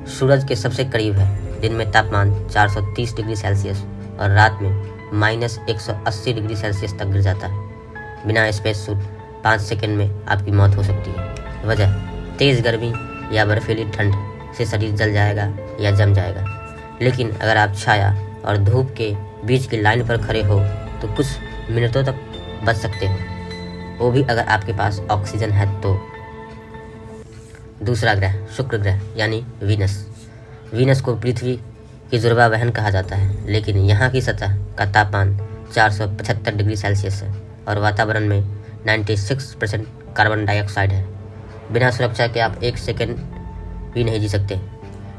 सूरज के सबसे करीब है। दिन में तापमान 430 डिग्री सेल्सियस और रात में -180 डिग्री सेल्सियस तक गिर जाता है। बिना स्पेस सूट 5 सेकंड में आपकी मौत हो सकती है। वजह तेज़ गर्मी या बर्फीली ठंड से शरीर जल जाएगा या जम जाएगा। लेकिन अगर आप छाया और धूप के बीच की लाइन पर खड़े हो तो कुछ मिनटों तक बच सकते हो, वो भी अगर आपके पास ऑक्सीजन है तो। दूसरा ग्रह शुक्र ग्रह यानी वीनस। वीनस को पृथ्वी की जुड़वा बहन कहा जाता है, लेकिन यहाँ की सतह का तापमान 475 डिग्री सेल्सियस है और वातावरण में 96% कार्बन डाइऑक्साइड है। बिना सुरक्षा के आप 1 सेकंड भी नहीं जी सकते।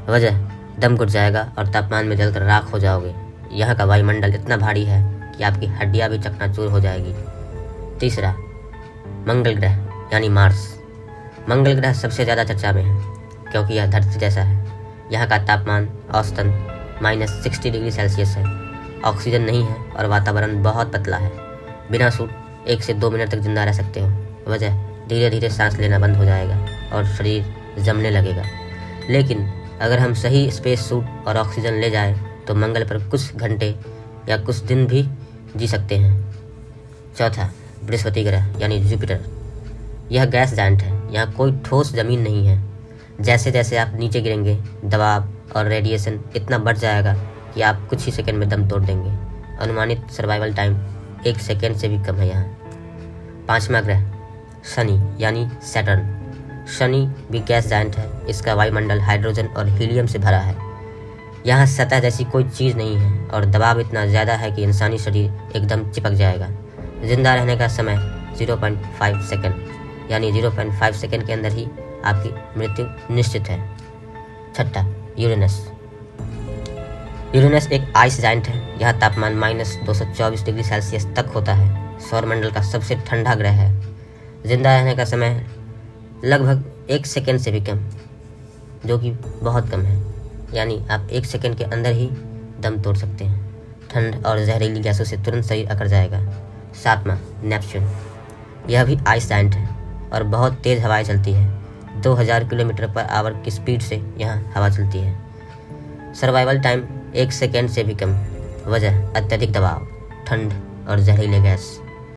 वजह दम घुट जाएगा और तापमान में जलकर राख हो जाओगे। यहाँ का वायुमंडल इतना भारी है कि आपकी हड्डियाँ भी चकनाचूर हो जाएगी। तीसरा मंगल ग्रह यानी मार्स। मंगल ग्रह सबसे ज़्यादा चर्चा में है क्योंकि यह धरती जैसा है। यहाँ का तापमान औसतन -60 डिग्री सेल्सियस है। ऑक्सीजन नहीं है और वातावरण बहुत पतला है। बिना सूट 1 से 2 मिनट तक जिंदा रह सकते हो। वजह धीरे धीरे सांस लेना बंद हो जाएगा और शरीर जमने लगेगा। लेकिन अगर हम सही स्पेस सूट और ऑक्सीजन ले जाएं तो मंगल पर कुछ घंटे या कुछ दिन भी जी सकते हैं। चौथा बृहस्पति ग्रह यानी जुपिटर। यह गैस जायंट है। यहाँ कोई ठोस जमीन नहीं है। जैसे जैसे आप नीचे गिरेंगे दबाव और रेडिएशन इतना बढ़ जाएगा कि आप कुछ ही सेकंड में दम तोड़ देंगे। अनुमानित सर्वाइवल टाइम 1 सेकंड से भी कम है यहाँ। पांचवा ग्रह शनि यानी सैटर्न। शनि भी गैस जायंट है। इसका वायुमंडल हाइड्रोजन और हीलियम से भरा है। यहाँ सतह जैसी कोई चीज़ नहीं है और दबाव इतना ज़्यादा है कि इंसानी शरीर एकदम चिपक जाएगा। जिंदा रहने का समय 0.5 सेकंड यानी 0.5 सेकंड के अंदर ही आपकी मृत्यु निश्चित है। छठा यूरेनस। यूरेनस एक आइस जायंट है। यह तापमान -224 डिग्री सेल्सियस तक होता है। सौरमंडल का सबसे ठंडा ग्रह है। जिंदा रहने का समय लगभग 1 सेकंड से भी कम, जो कि बहुत कम है। यानी आप 1 सेकंड के अंदर ही दम तोड़ सकते हैं। ठंड और जहरीली गैसों से तुरंत शरीर अकड़ जाएगा। सातवां नेपच्यून। यह भी आइस जायंट है और बहुत तेज़ हवाएं चलती है। 2000 किलोमीटर पर आवर की स्पीड से यहाँ हवा चलती है। सर्वाइवल टाइम 1 सेकंड से भी कम। वजह अत्यधिक दबाव, ठंड और जहरीले गैस।